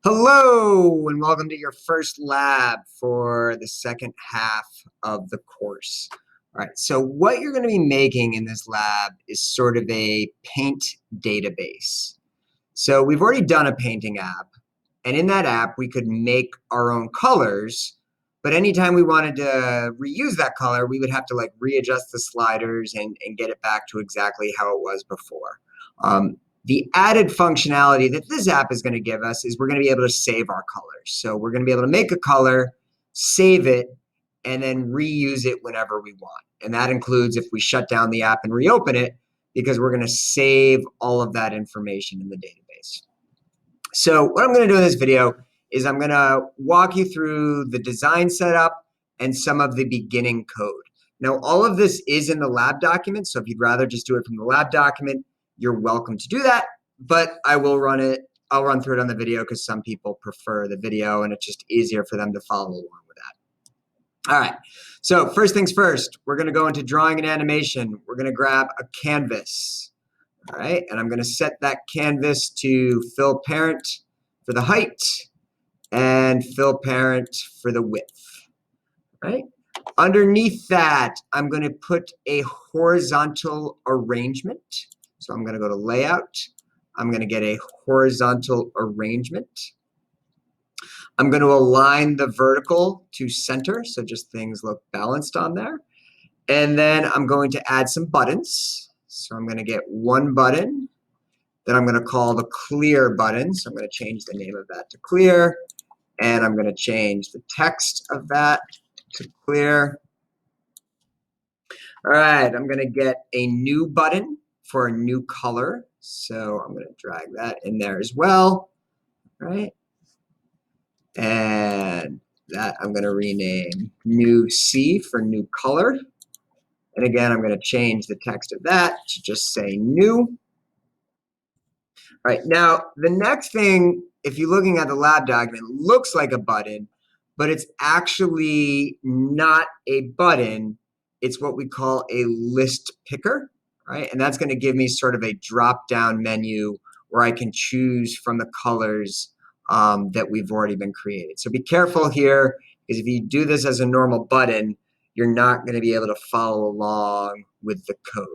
Hello, and welcome to your first lab for the second half of the course. All right, so what you're going to be making in this lab is sort of a paint database. So we've already done a painting app, and in that app, we could make our own colors, but anytime we wanted to reuse that color, we would have to readjust the sliders and get it back to exactly how it was before. The added functionality that this app is going to give us is we're going to be able to save our colors. So we're going to be able to make a color, save it, and then reuse it whenever we want. And that includes if we shut down the app and reopen it, because we're going to save all of that information in the database. So what I'm going to do in this video is I'm going to walk you through the design setup and some of the beginning code. Now, all of this is in the lab document, so if you'd rather just do it from the lab document, you're welcome to do that, but I'll run through it on the video because some people prefer the video and it's just easier for them to follow along with that. All right, so first things first, we're going to go into drawing and animation. We're going to grab a canvas, all right, and I'm going to set that canvas to fill parent for the height and fill parent for the width, right? Underneath that, I'm going to put a horizontal arrangement. So I'm going to go to layout. I'm going to get a horizontal arrangement. I'm going to align the vertical to center, so just things look balanced on there. And then I'm going to add some buttons. So I'm going to get one button that I'm going to call the clear button. So I'm going to change the name of that to clear. And I'm going to change the text of that to clear. All right, I'm going to get a new button for a new color. So I'm going to drag that in there as well, right? And that I'm going to rename new C for new color. And again, I'm going to change the text of that to just say new. All right, now the next thing, if you're looking at the lab document, looks like a button, but it's actually not a button. It's what we call a list picker. Right? And that's going to give me sort of a drop-down menu where I can choose from the colors that we've already been created. So be careful here, because if you do this as a normal button, you're not going to be able to follow along with the code.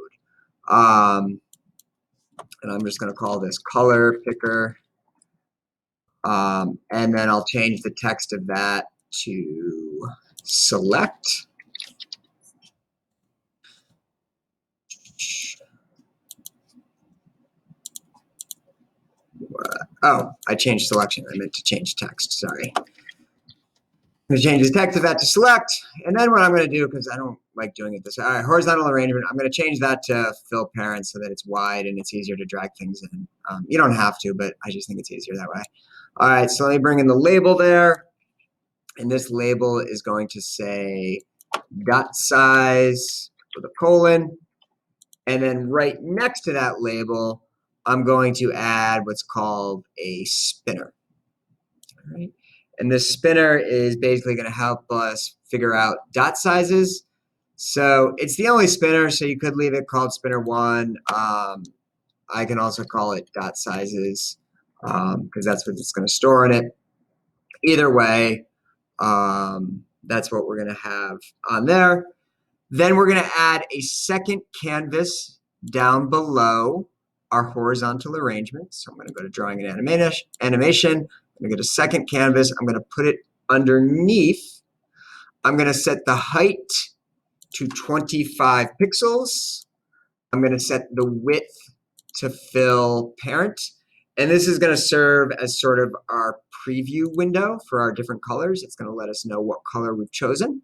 And I'm just going to call this color picker. And then I'll change the text of that to select. Oh, I changed selection. I meant to change text. Sorry. I'm going to change the text of that to select. And then what I'm going to do, because I don't like doing it this way. All right, horizontal arrangement. I'm going to change that to fill parent so that it's wide and it's easier to drag things in. You don't have to, but I just think it's easier that way. All right, so let me bring in the label there. And this label is going to say dot size with a colon. And then right next to that label, I'm going to add what's called a spinner. All right. And this spinner is basically going to help us figure out dot sizes. So it's the only spinner, so you could leave it called spinner 1. I can also call it dot sizes because that's what it's going to store in it. Either way, that's what we're going to have on there. Then we're going to add a second canvas down below our horizontal arrangement. So I'm going to go to drawing and animation. I'm going to go to second canvas. I'm going to put it underneath. I'm going to set the height to 25 pixels. I'm going to set the width to fill parent. And this is going to serve as sort of our preview window for our different colors. It's going to let us know what color we've chosen.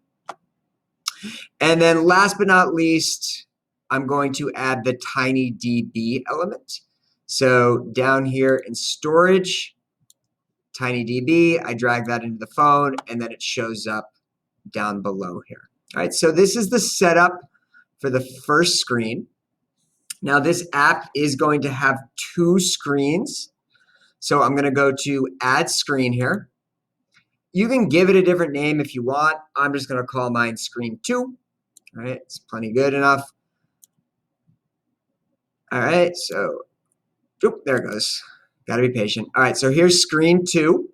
And then last but not least, I'm going to add the TinyDB element. So down here in storage, TinyDB, I drag that into the phone, and then it shows up down below here. All right, so this is the setup for the first screen. Now this app is going to have 2 screens. So I'm going to go to add screen here. You can give it a different name if you want. I'm just going to call mine screen 2. All right, it's plenty good enough. All right, so there it goes. Got to be patient. All right, so here's screen 2.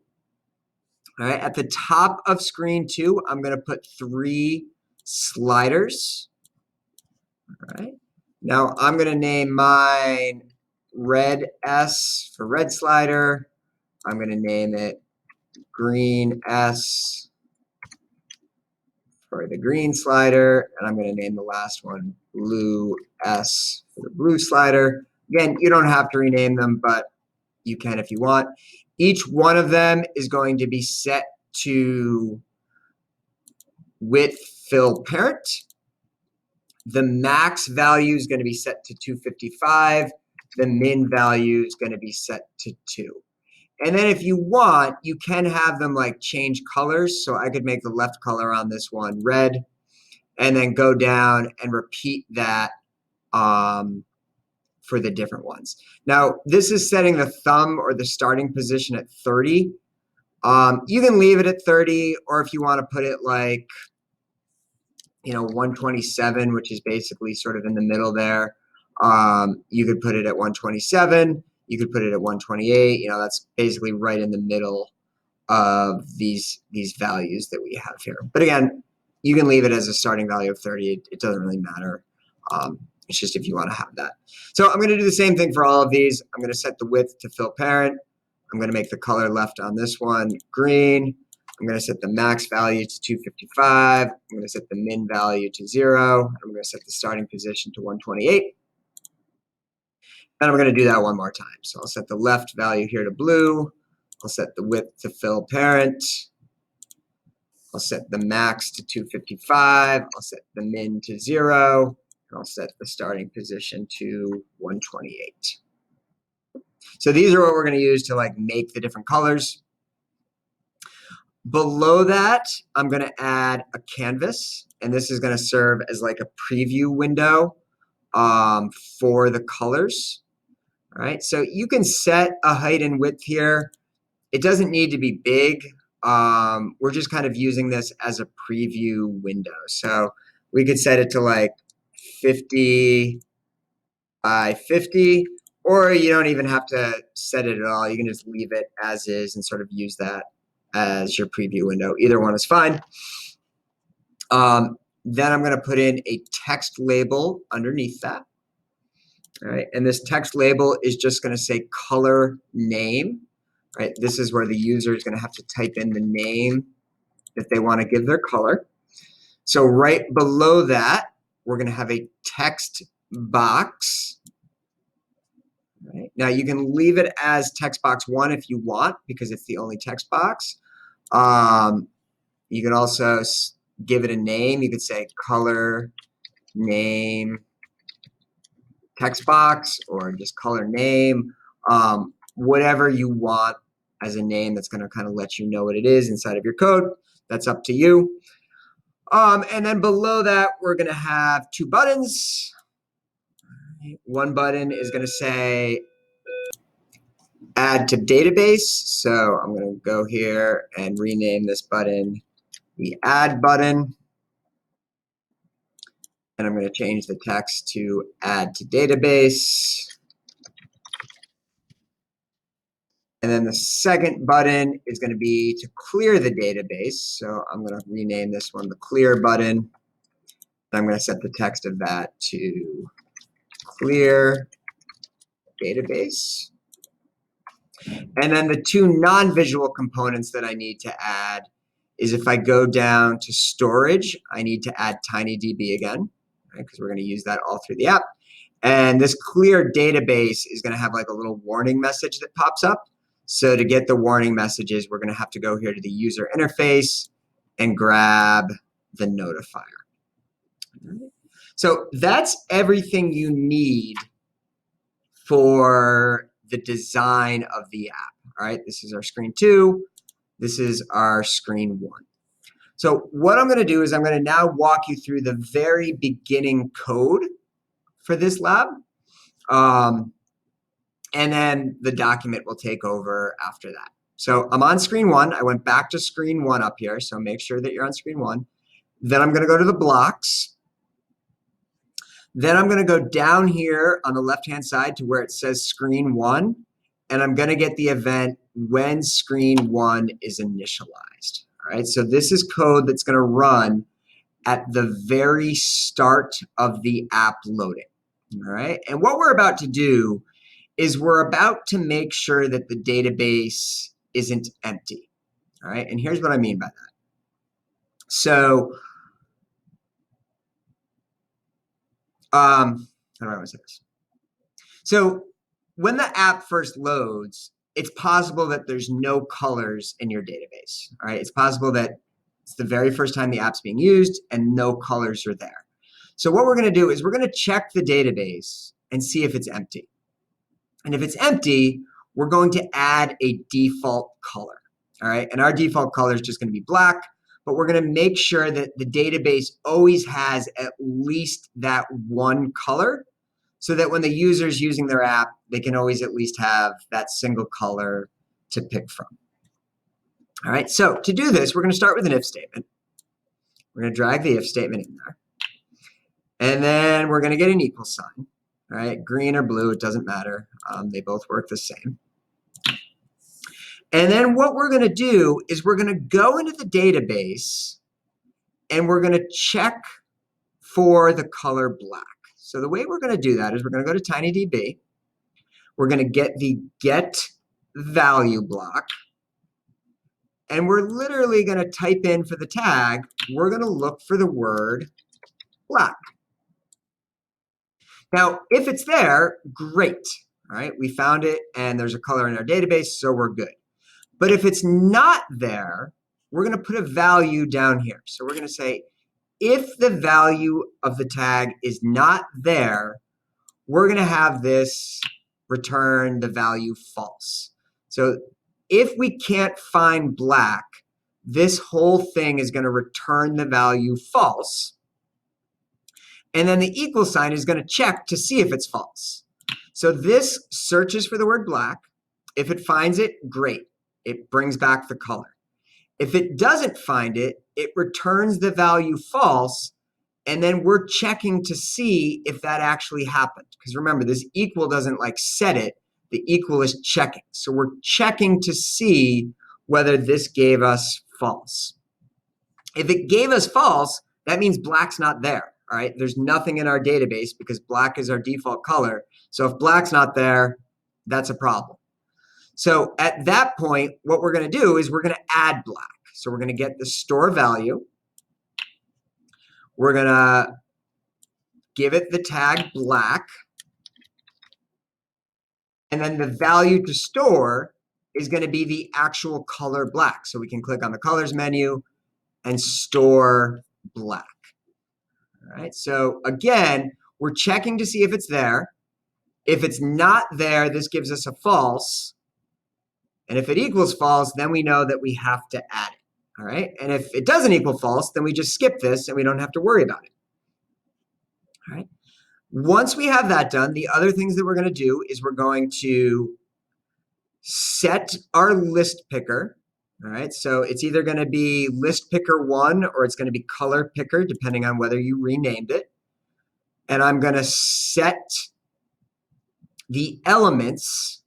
All right, at the top of screen 2, I'm going to put 3 sliders. All right. Now I'm going to name mine red S for red slider. I'm going to name it green S for the green slider, and I'm going to name the last one blue S for the blue slider. Again, you don't have to rename them, but you can if you want. Each one of them is going to be set to width fill parent. The max value is going to be set to 255. The min value is going to be set to 2. And then if you want, you can have them like change colors. So I could make the left color on this one red, and then go down and repeat that for the different ones. Now, this is setting the thumb or the starting position at 30. You can leave it at 30, or if you want to put it like, 127, which is basically sort of in the middle there. You could put it at 127. You could put it at 128. That's basically right in the middle of these values that we have here. But again, you can leave it as a starting value of 30. It doesn't really matter. It's just if you want to have that. So I'm going to do the same thing for all of these. I'm going to set the width to fill parent. I'm going to make the color left on this one green. I'm going to set the max value to 255. I'm going to set the min value to 0. I'm going to set the starting position to 128. And I'm going to do that one more time. So I'll set the left value here to blue. I'll set the width to fill parent. I'll set the max to 255. I'll set the min to 0. And I'll set the starting position to 128. So these are what we're going to use to make the different colors. Below that, I'm going to add a canvas, and this is going to serve as like a preview window for the colors. All right, so you can set a height and width here. It doesn't need to be big. We're just kind of using this as a preview window. So we could set it to like 50 by 50, or you don't even have to set it at all. You can just leave it as is and sort of use that as your preview window. Either one is fine. Then I'm going to put in a text label underneath that. All right, and this text label is just going to say color name. Right, this is where the user is going to have to type in the name that they want to give their color. So right below that, we're going to have a text box. Right. Now you can leave it as text box 1 if you want, because it's the only text box. You can also give it a name. You could say color name text box, or just color name, whatever you want as a name that's going to kind of let you know what it is inside of your code. That's up to you. And then below that, we're going to have 2 buttons. One button is going to say add to database. So I'm going to go here and rename this button the add button. And I'm going to change the text to add to database. And then the second button is going to be to clear the database. So I'm going to rename this one the clear button. I'm going to set the text of that to clear database. And then the 2 non-visual components that I need to add is if I go down to storage, I need to add TinyDB again, right, because we're going to use that all through the app. And this clear database is going to have like a little warning message that pops up. So to get the warning messages, we're going to have to go here to the user interface and grab the notifier. So that's everything you need for the design of the app. All right, this is our screen 2. This is our screen 1. So what I'm going to do is I'm going to now walk you through the very beginning code for this lab. And then the document will take over after that. So I'm on screen 1. I went back to screen 1 up here. So make sure that you're on screen 1. Then I'm going to go to the blocks. Then I'm going to go down here on the left-hand side to where it says screen 1. And I'm going to get the event when screen 1 is initialized. All right, so this is code that's going to run at the very start of the app loading. All right, and what we're about to do is we're about to make sure that the database isn't empty. All right, and here's what I mean by that. So, how do I want to say this? So, when the app first loads, it's possible that there's no colors in your database. All right, it's possible that it's the very first time the app's being used and no colors are there. So what we're going to do is we're going to check the database and see if it's empty. And if it's empty, we're going to add a default color. All right, and our default color is just going to be black, but we're going to make sure that the database always has at least that one color so that when the user's using their app, they can always at least have that single color to pick from. All right, so to do this, we're going to start with an if statement. We're going to drag the if statement in there. And then we're going to get an equal sign. All right, green or blue, it doesn't matter. They both work the same. And then what we're going to do is we're going to go into the database and we're going to check for the color black. So the way we're going to do that is we're going to go to TinyDB. We're going to get the get value block. And we're literally going to type in for the tag, we're going to look for the word black. Now, if it's there, great. All right, we found it and there's a color in our database, so we're good. But if it's not there, we're going to put a value down here. So we're going to say, if the value of the tag is not there, we're going to have this return the value false. So if we can't find black, this whole thing is going to return the value false. And then the equal sign is going to check to see if it's false. So this searches for the word black. If it finds it, great. It brings back the color. If it doesn't find it, it returns the value false. And then we're checking to see if that actually happened. Because remember, this equal doesn't like set it. The equal is checking. So we're checking to see whether this gave us false. If it gave us false, that means black's not there. All right, there's nothing in our database because black is our default color. So if black's not there, that's a problem. So at that point, what we're going to do is we're going to add black. So we're going to get the store value. We're going to give it the tag black. And then the value to store is going to be the actual color black. So we can click on the colors menu and store black. All right, so again, we're checking to see if it's there. If it's not there, this gives us a false. And if it equals false, then we know that we have to add it. All right, and if it doesn't equal false, then we just skip this and we don't have to worry about it. All right, once we have that done, the other things that we're going to do is we're going to set our list picker. All right, so it's either going to be list picker 1 or it's going to be color picker, depending on whether you renamed it. And I'm going to set the elements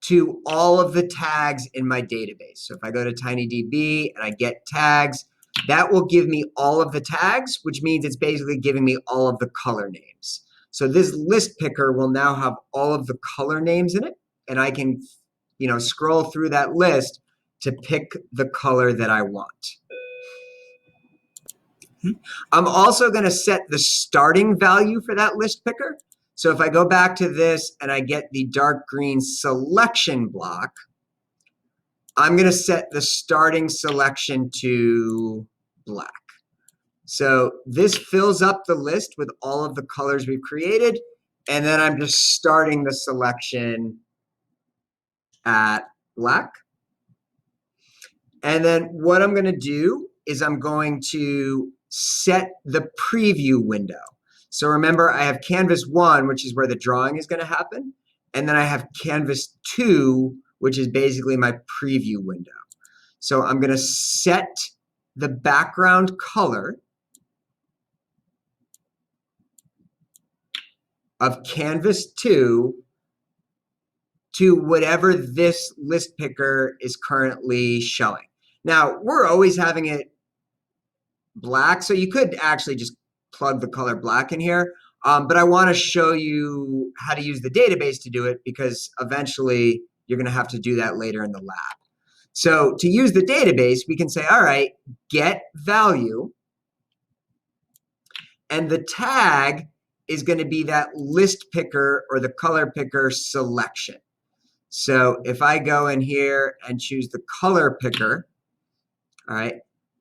to all of the tags in my database. So if I go to TinyDB and I get tags, that will give me all of the tags, which means it's basically giving me all of the color names. So this list picker will now have all of the color names in it. And I can, scroll through that list to pick the color that I want. I'm also going to set the starting value for that list picker. So if I go back to this and I get the dark green selection block, I'm going to set the starting selection to black. So this fills up the list with all of the colors we've created. And then I'm just starting the selection at black. And then what I'm going to do is I'm going to set the preview window. So remember, I have canvas 1, which is where the drawing is going to happen. And then I have canvas 2, which is basically my preview window. So I'm going to set the background color of canvas 2 to whatever this list picker is currently showing. Now, we're always having it black, so you could actually just plug the color black in here. But I want to show you how to use the database to do it, because eventually you're going to have to do that later in the lab. So to use the database, we can say, all right, get value, and the tag is going to be that list picker or the color picker selection. So if I go in here and choose the color picker, all right,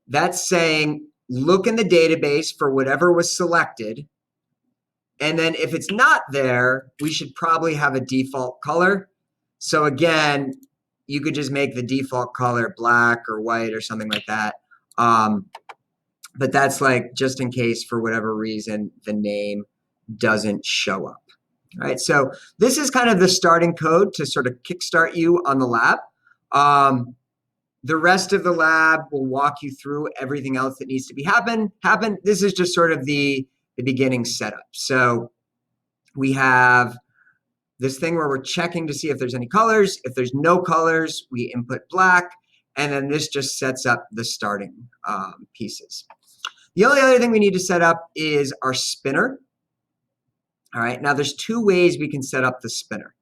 that's saying look in the database for whatever was selected. And then if it's not there, we should probably have a default color. So again, you could just make the default color black or white or something like that. But that's like just in case for whatever reason the name doesn't show up. All right, so this is kind of the starting code to sort of kickstart you on the lab. The rest of the lab will walk you through everything else that needs to be happen. This is just sort of the beginning setup. So we have this thing where we're checking to see if there's any colors. If there's no colors, we input black, and then this just sets up the starting pieces. The only other thing we need to set up is our spinner. All right, now there's two ways we can set up the spinner.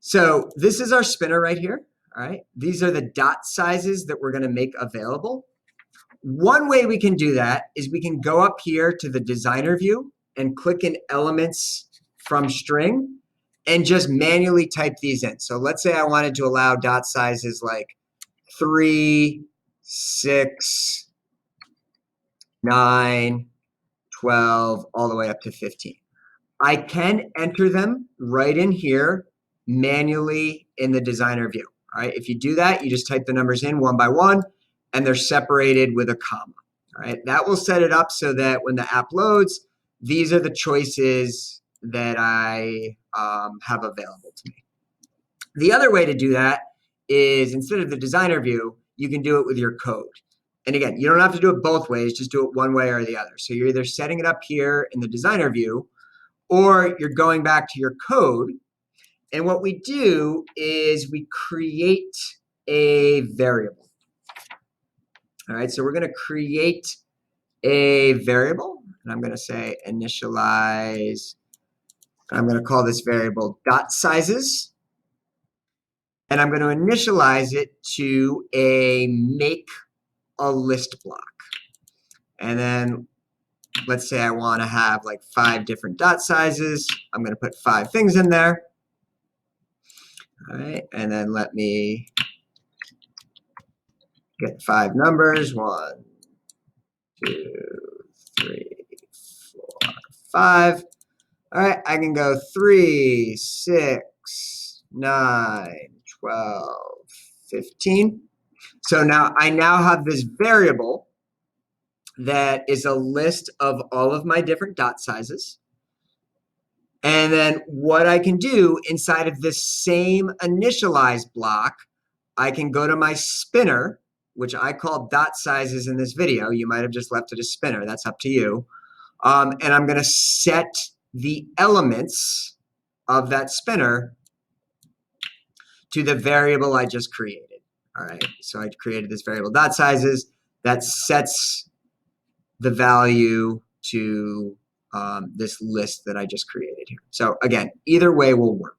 So this is our spinner right here. All right, these are the dot sizes that we're going to make available. One way we can do that is we can go up here to the designer view and click in elements from string and just manually type these in. So let's say I wanted to allow dot sizes like 3, 6, 9, 12, all the way up to 15. I can enter them right in here manually in the designer view. All right, if you do that, you just type the numbers in one by one, and they're separated with a comma. All right, that will set it up so that when the app loads, these are the choices that I have available to me. The other way to do that is instead of the designer view, you can do it with your code. And again, you don't have to do it both ways, just do it one way or the other. So you're either setting it up here in the designer view, or you're going back to your code. And what we do is we create a variable. All right, so we're going to create a variable, and I'm going to say initialize. I'm going to call this variable dot sizes, and I'm going to initialize it to a make a list block. And then let's say I want to have like 5 different dot sizes. I'm going to put 5 things in there. All right, and then let me get 5 numbers. 1, 2, 3, 4, 5. All right, I can go 3, 6, 9, 12, 15. So now I have this variable that is a list of all of my different dot sizes. And then what I can do inside of this same initialize block, I can go to my spinner, which I call dot sizes in this video. You might have just left it as spinner. That's up to you. And I'm going to set the elements of that spinner to the variable I just created. All right, so I created this variable dot sizes that sets the value to this list that I just created here. So again, either way will work.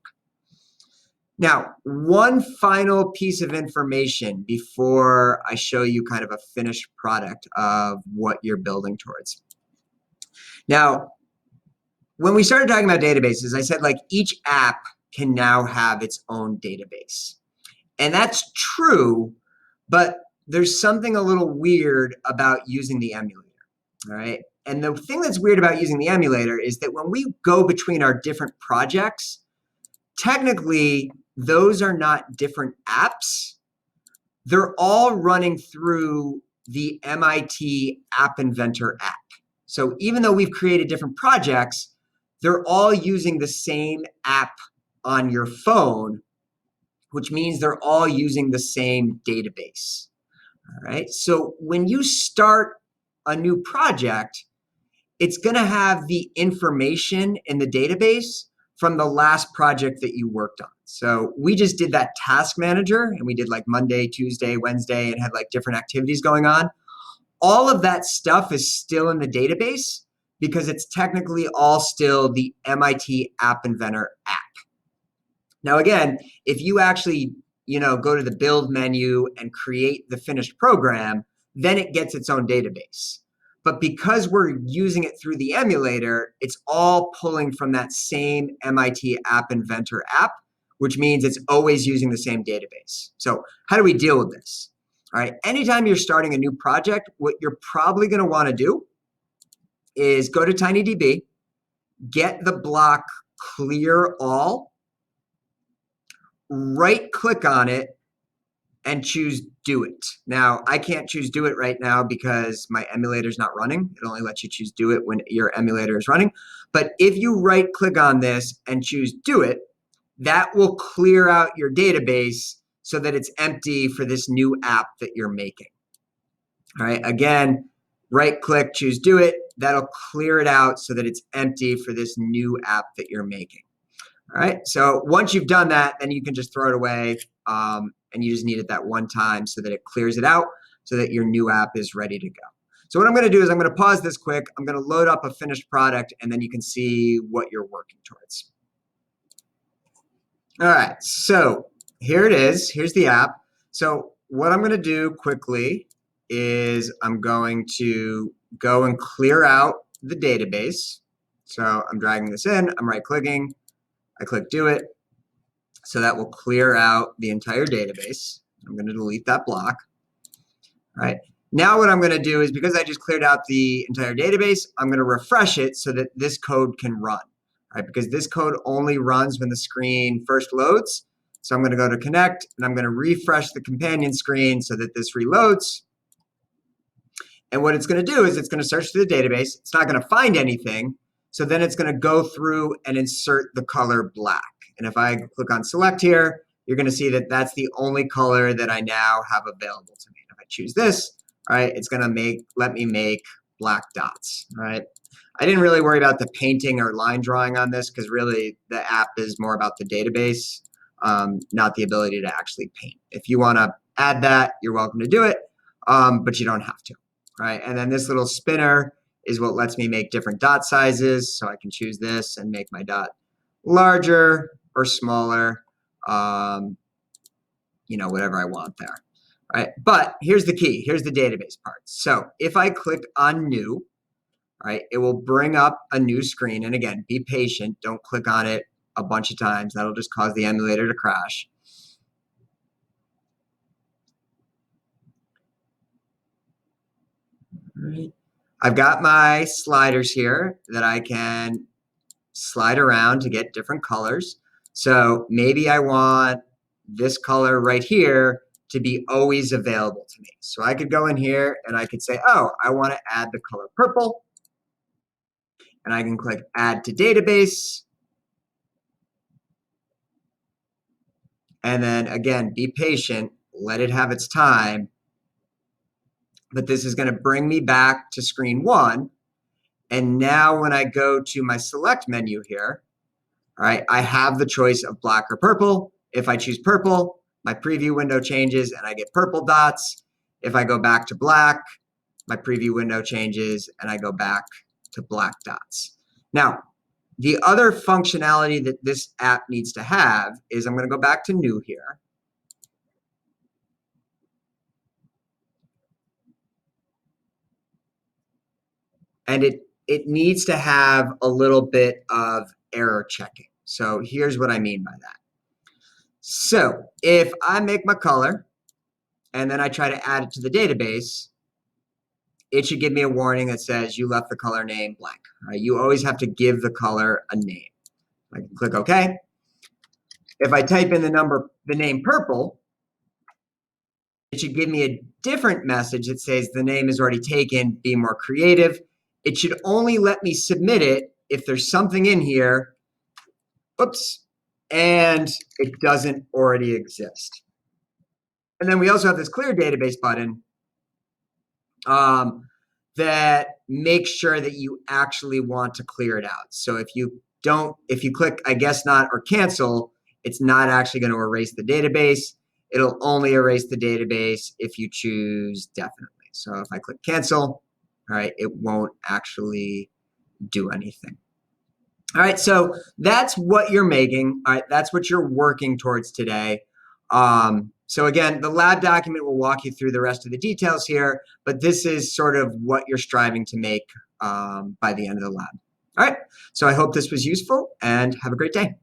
Now, one final piece of information before I show you kind of a finished product of what you're building towards. Now, when we started talking about databases, I said like each app can now have its own database. And that's true, but there's something a little weird about using the emulator, all right? And the thing that's weird about using the emulator is that when we go between our different projects, technically, those are not different apps. They're all running through the MIT App Inventor app. So even though we've created different projects, they're all using the same app on your phone, which means they're all using the same database. All right. So when you start a new project, it's going to have the information in the database from the last project that you worked on. So we just did that task manager, and we did like Monday, Tuesday, Wednesday, and had like different activities going on. All of that stuff is still in the database because it's technically all still the MIT App Inventor app. Now, again, if you actually, go to the build menu and create the finished program, then it gets its own database. But because we're using it through the emulator, it's all pulling from that same MIT App Inventor app, which means it's always using the same database. So how do we deal with this? All right, anytime you're starting a new project, what you're probably going to want to do is go to TinyDB, get the block clear all, right click on it, and choose do it. Now, I can't choose do it right now because my emulator is not running. It only lets you choose do it when your emulator is running. But if you right click on this and choose do it, that will clear out your database so that it's empty for this new app that you're making. All right, again, right click, choose do it. That'll clear it out so that it's empty for this new app that you're making. All right, so once you've done that, then you can just throw it away, and you just need it that one time so that it clears it out so that your new app is ready to go. So what I'm going to do is I'm going to pause this quick. I'm going to load up a finished product, and then you can see what you're working towards. All right, so here it is. Here's the app. So what I'm going to do quickly is I'm going to go and clear out the database. So I'm dragging this in. I'm right-clicking. I click do it. So that will clear out the entire database. I'm going to delete that block. All right. Now what I'm going to do is, because I just cleared out the entire database, I'm going to refresh it so that this code can run. All right, because this code only runs when the screen first loads. So I'm going to go to connect, and I'm going to refresh the companion screen so that this reloads. And what it's going to do is it's going to search through the database. It's not going to find anything. So then it's going to go through and insert the color black. And if I click on select here, you're going to see that that's the only color that I now have available to me. If I choose this, all right, it's going to let me make black dots. All right. I didn't really worry about the painting or line drawing on this because really the app is more about the database, not the ability to actually paint. If you want to add that, you're welcome to do it, but you don't have to. Right. And then this little spinner is what lets me make different dot sizes. So I can choose this and make my dot larger or smaller, whatever I want there. Right. But here's the key. Here's the database part. So if I click on new, right, it will bring up a new screen. And again, be patient. Don't click on it a bunch of times. That'll just cause the emulator to crash. All right. I've got my sliders here that I can slide around to get different colors. So maybe I want this color right here to be always available to me. So I could go in here and I could say, oh, I want to add the color purple. And I can click add to database. And then again, be patient, let it have its time. But this is going to bring me back to screen one. And now when I go to my select menu here, all right, I have the choice of black or purple. If I choose purple, my preview window changes and I get purple dots. If I go back to black, my preview window changes and I go back to black dots. Now, the other functionality that this app needs to have is I'm going to go back to new here. And it needs to have a little bit of error checking. So here's what I mean by that. So if I make my color and then I try to add it to the database, it should give me a warning that says you left the color name blank. Right? You always have to give the color a name. I can click OK. If I type in the name purple, it should give me a different message that says the name is already taken, be more creative. It should only let me submit it if there's something in here, oops, and it doesn't already exist. And then we also have this clear database button that makes sure that you actually want to clear it out. So if you click I guess not or cancel, it's not actually going to erase the database. It'll only erase the database if you choose definitely. So if I click cancel, all right, it won't actually do anything. All right, so that's what you're making. All right, that's what you're working towards today. So again, the lab document will walk you through the rest of the details here, but this is sort of what you're striving to make by the end of the lab. All right, so I hope this was useful and have a great day.